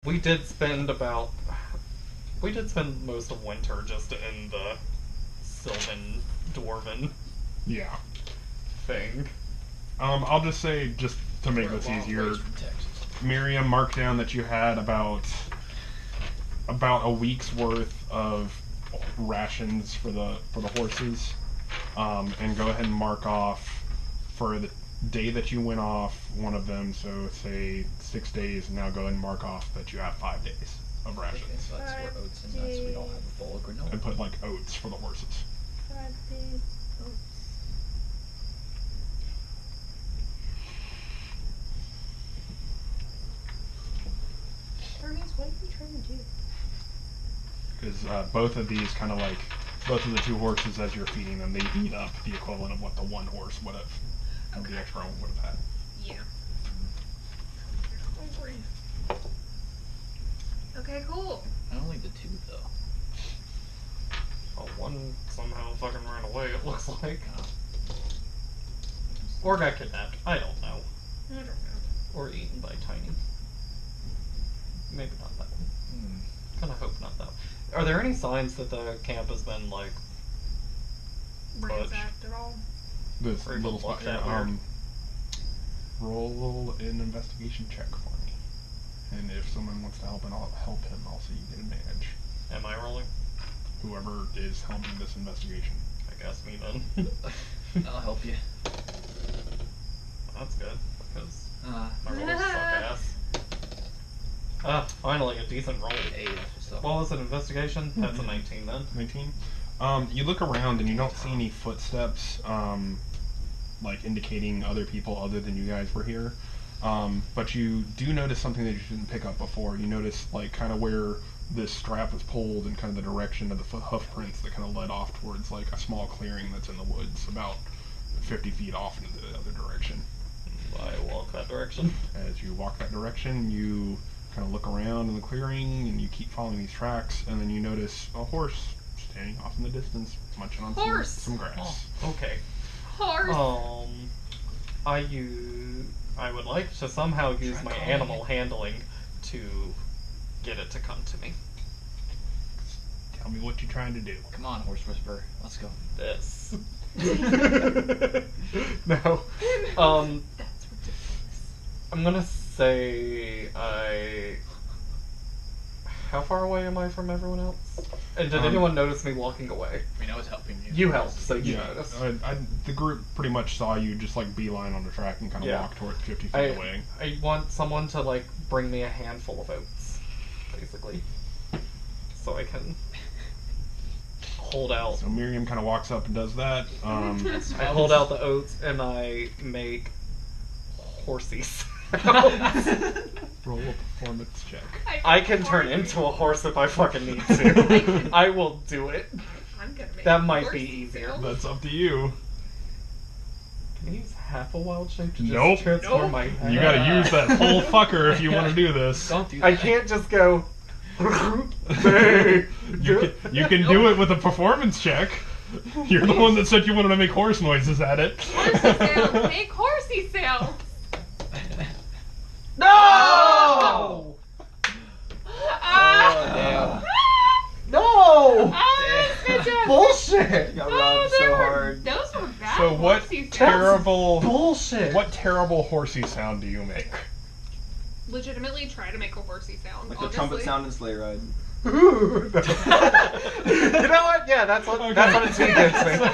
We did spend most of winter just in the Sylvan Dwarven Yeah. thing. I'll just say, just to make this easier, Miriam marked down that you had about a week's worth of rations for the horses, and go ahead and mark off for the day that you went off one of them. So say 6 days, and now go ahead and mark off that you have 5 days of rations. Okay, so that's where oats and nuts. We don't have a bowl of granola. And put like oats for the horses. 5 days oats. Ernest, what are you trying to do? Because both of these kind of like, both of the two horses as you're feeding them, they eat up the equivalent of what the one horse would have, the extra one would have had. Yeah. Hungry. Okay, cool. Only the two, though. Oh, one somehow fucking ran away, it looks like. Or got kidnapped. I don't know. I don't know. Or eaten by Tiny. Maybe not that one. Kinda hope not that one. Are there any signs that the camp has been, like, Ransacked at all? This Or even little spot looked here, at weird? roll an investigation check for me. And if someone wants to help, and I'll help him, I'll say you get advantage. Am I rolling? Whoever is helping this investigation. I guess me then. I'll help you. That's good, because Uh, my rolls suck ass. Finally a decent roll. hey, that's what's up. What was an investigation? That's a 19 then. 19. You look around and you don't see any footsteps, like indicating other people other than you guys were here. But you do notice something that you didn't pick up before. You notice, like, kind of where this strap is pulled and kind of the direction of the hoof prints that kind of led off towards, like, a small clearing that's in the woods about 50 feet off into the other direction. I walk that direction. As you walk that direction, you kind of look around in the clearing and you keep following these tracks, and then you notice a horse standing off in the distance, munching on some grass. Oh, okay. Horse! I would like to somehow use my calling animal handling to get it to come to me. Tell me what you're trying to do. Come on, horse whisperer. Let's go. This. No. That's ridiculous. I'm gonna say How far away am I from everyone else? And did anyone notice me walking away? I mean, I was helping you. You helped, so you noticed. The group pretty much saw you just like beeline on the track and kind of walk towards 50 feet away. I want someone to like bring me a handful of oats, basically, so I can hold out. So Miriam kind of walks up and does that. I hold out the oats and I make horsey sounds. Roll a performance check. I can turn into a horse if I fucking need to. I will do it. I'm gonna make That might be horsey easier. sounds. That's up to you. Can I use half a wild shape to just Nope. transform my head? You gotta use that whole fucker if you want to do this. Don't do that. I can't just go. You can do it with a performance check. You're the one that said you wanted to make horse noises at it. Horsey sounds! Make horsey sounds! No! Damn. No! Good job. Bullshit! Got robbed so hard. Those were bad So what horsey sounds. terrible Bullshit! what terrible horsey sound do you make? Legitimately try to make a horsey sound. Like the honestly. trumpet sound in Sleigh Ride. You know what? Yeah, that's what it gives me.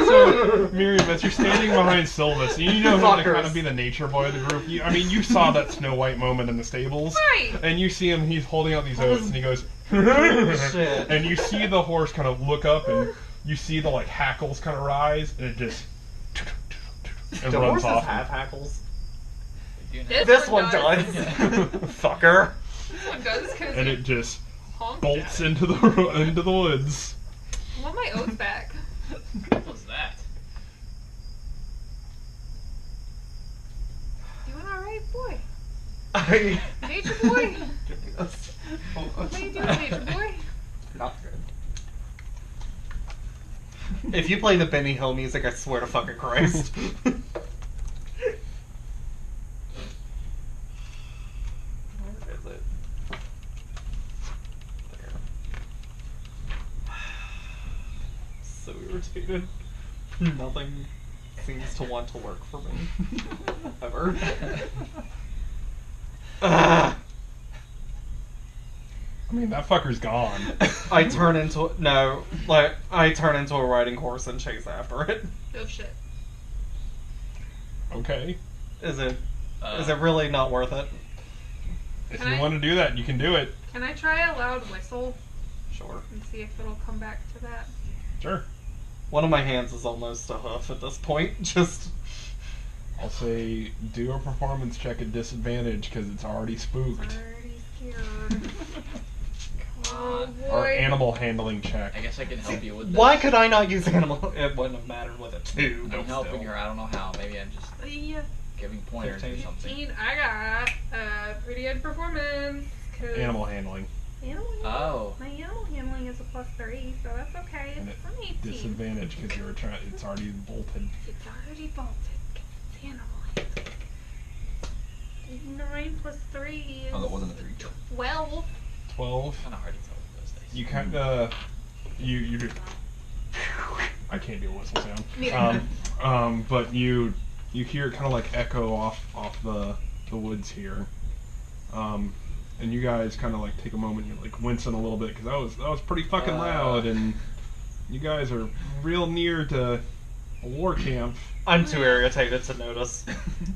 So, Miriam, as you're standing behind Sylvis, you know how to Fuckers. kind of be the nature boy of the group. You saw that Snow White moment in the stables. Right. And you see him, he's holding out these oats, and he goes, Shit. and you see the horse kind of look up, and you see the, like, hackles kind of rise, and it just, and Do runs horses off. have hackles? This one does. Fucker. This one does because And it just honked bolts at it. into the woods. I want my oats back. What was that? Doing alright, boy. I... Nature boy. Give me this. What are you doing, nature boy? Not good. If you play the Benny Hill music, I swear to fucking Christ. Where is it? irritated. Nothing seems to want to work for me. Ever. Ah. I mean, that fucker's gone. I turn into a riding horse and chase after it. Oh shit. Okay. Is it really not worth it? If Can you I- want to do that, you can do it. Can I try a loud whistle Sure. and see if it'll come back to that? Sure. One of my hands is almost a hoof at this point. Just I'll say do a performance check at disadvantage because it's already spooked. Already scared. Oh Or boy. animal handling check. I guess I can help you with this. why could I not use animal? It wouldn't have mattered with it too. I'm but helping still. her. I don't know how. Maybe I'm just Yeah. giving pointers or 15. something. 15. I got a pretty good performance. 'Cause Animal handling. Animal handling. Oh. My animal handling is a +3, so that's okay. And It's it- an 18. Disadvantage because you were trying. It's already bolted. It's already bolted. It's animal handling. 9 plus 3 is Oh, that wasn't a 3. 12. 12. Kind of hard to tell with those days. You kind of. You do. I can't do a whistle sound. Neither. But you hear it kind of like echo off the woods here. And you guys kind of like take a moment, you're like wincing a little bit because that was pretty fucking loud, and you guys are real near to a war camp. I'm too irritated to notice.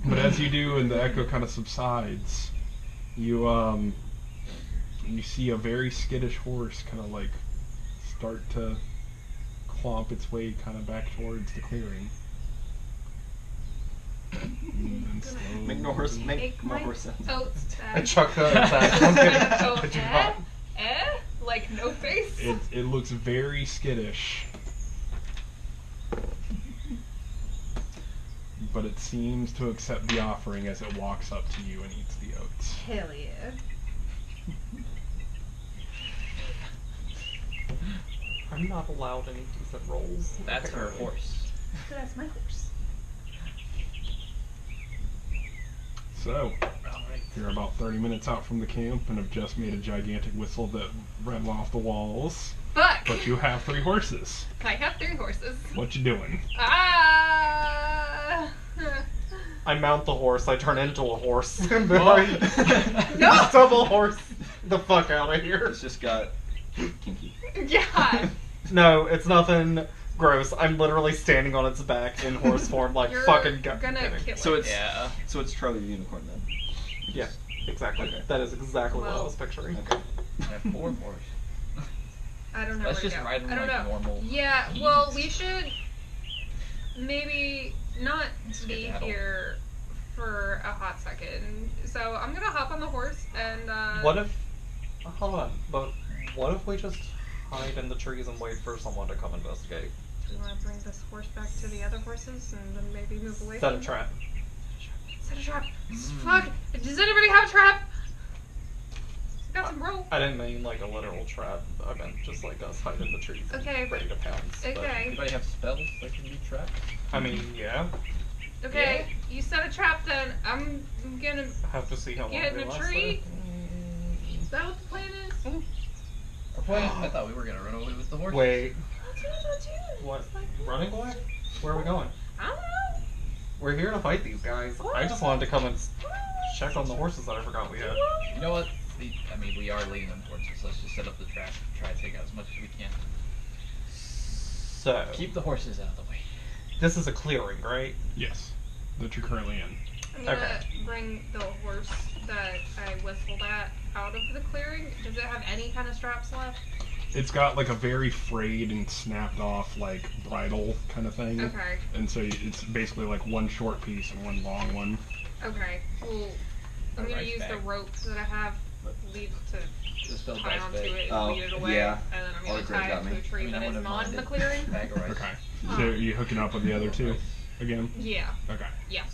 But as you do, and the echo kind of subsides, you see a very skittish horse kind of like start to clomp its way kind of back towards the clearing. And then slowly- Make more horse. Make Make more my horse sounds. oats I back. chuck the attack. I'm kidding. Oh, Could you not? Like no face? It looks very skittish. But it seems to accept the offering as it walks up to you and eats the oats. Hell yeah. I'm not allowed any decent rolls. That's her apparently. horse. That's my horse. So, Alright. you're about 30 minutes out from the camp and have just made a gigantic whistle that ran off the walls. Fuck! But you have 3 horses. I have 3 horses. What you doing? Ah! I mount the horse. I turn into a horse. And then Oh. I No! double horse the fuck out of here. It's just got kinky. God! No, it's nothing gross. I'm literally standing on its back in horse form, like You're fucking gonna kidding. kill So it. it's Yeah. so it's Charlie the Unicorn then. Yeah, exactly. Okay. That is exactly what I Well- was picturing. Okay. I have 4 horses. I don't know Let's where to just go. ride them I don't like know. normal. Yeah, well, we should maybe not Let's be skedaddle. here for a hot second. So I'm gonna hop on the horse and What if? Hold on, but what if we just hide in the trees and wait for someone to come investigate? do you want to bring this horse back to the other horses and then maybe move away Set a from trap. Set a trap. Mm. Fuck! Does anybody have a trap? Got some rope. I didn't mean like a literal trap. I meant just like us hide in the trees. and Okay, but- ready to pounce. but- Okay. Anybody have spells that can be trapped? I mean, yeah. Okay, you set a trap then. I'm gonna. Have to see how long Get they in a last, tree? though. Is that what the plan is? Our plan? I thought we were gonna run away with the horse. Wait, That's what I thought too. what? It's like, Running away? Where are we going? I don't know. We're here to fight these guys. I just wanted to come and check on the horses that I forgot we had. You know what? We are leading them towards us. Let's just set up the trap. Try to take out as much as we can. So, Keep the horses out of the way. this is a clearing, right? Yes. That you're currently in. I'm gonna Okay. bring the horse that I whistled at out of the clearing. Does it have any kind of straps left? It's got like a very frayed and snapped off like bridle kind of thing. Okay. And so it's basically like one short piece and one long one. Okay. Well, I'm A gonna rice use the bag. rope that I have lead to Just spelled tie rice onto bag. it, Oh, lead it away, yeah. and then I'm All gonna the great tie got it to me. a tree that I is would've not in the minded. clearing. Bag of rice. Okay. So are you hooking up with the other two again? Yeah. Okay. Yeah.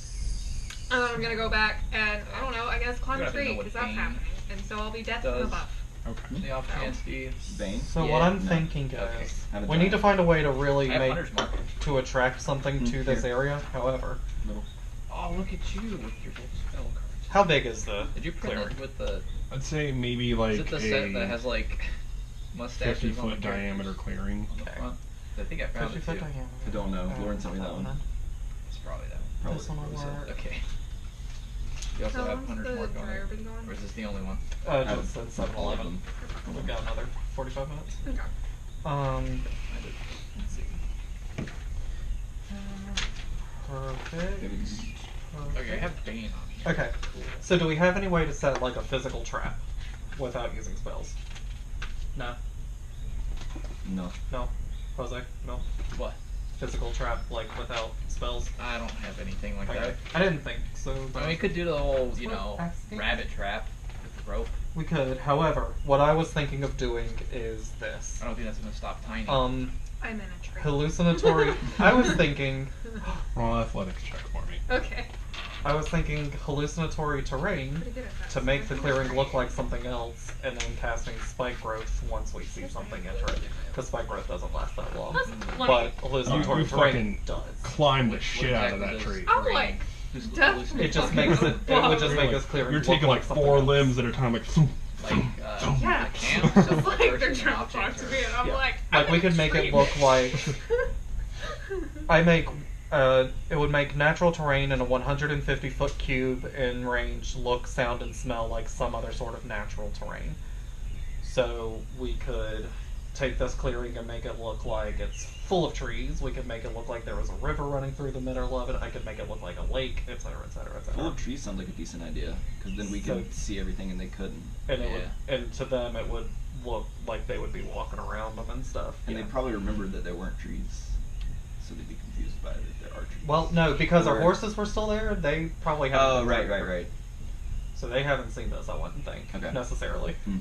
And then I'm gonna go back and I don't know. I guess climb You a have to know tree what because that's Bane happening, and so I'll be death from does. above. Okay. The off chance Steve. Bane. So what Yeah, I'm no. thinking Okay. is, Haven't we done need to it. find a way to really I have make hunter's mark. to attract something to this Here. area. However, Little. Oh, look at you with your little spell cards. how big is the Did you print clearing? it with the? I'd say maybe Is like it the set that a has like mustaches 50 on the foot diameter characters clearing. on the Okay. front? I think I found 50 it foot too. diameter. I don't know. Lauren sent me that one. It's probably that one. Probably This one will what it said. work. Okay. You also How have long's 100 the more going. dryer been going? Or is this the only one? Just at 7-Eleven. We've got another 45 minutes. Okay. Let's see. Perfect. Maybe just- Okay, I have Bane on here. Okay. So do we have any way to set like a physical trap without using spells? No. No. No. Jose? No. What? Physical trap like without spells? I don't have anything like Okay. that. I didn't think so. I But mean, we could do the whole, you What? know, Asking? rabbit trap with the rope. we could. However, what I was thinking of doing is this. I don't think that's gonna stop Tiny. I'm in a tree. Hallucinatory. I was thinking Roll athletics check for me. Okay. hallucinatory terrain Pretty good at that. to make the clearing look like something else, and then casting spike growth once we see something enter it. Because spike growth doesn't last that long. That's But funny. hallucinatory You terrain fucking does. climb the What shit out of exactly that does tree. I'm terrain- like, who's definitely It just hallucinating? makes it. It would just make this clearing. You're look taking like something 4 else. limbs at a time, like. Like, Yeah. a camp? It's Some like they're person, trying to object, talk to or- me, and I'm Yeah. like, Like we could make it look like I make. It would make natural terrain in a 150-foot cube in range look, sound, and smell like some other sort of natural terrain. So we could take this clearing and make it look like it's full of trees. We could make it look like there was a river running through the middle of it. I could make it look like a lake, etc., etc., Full etc. of trees sounds like a decent idea, because then we So- could see everything and they couldn't. And it Yeah. would, and to them, it would look like they would be walking around them and stuff. And Yeah. they probably remembered that there weren't trees, so they'd be confused by it if there are trees. Well, no, because our Or- horses were still there. They probably haven't. Oh, been right, there. right, right. So they haven't seen this, I wouldn't think, Okay. necessarily. Hmm.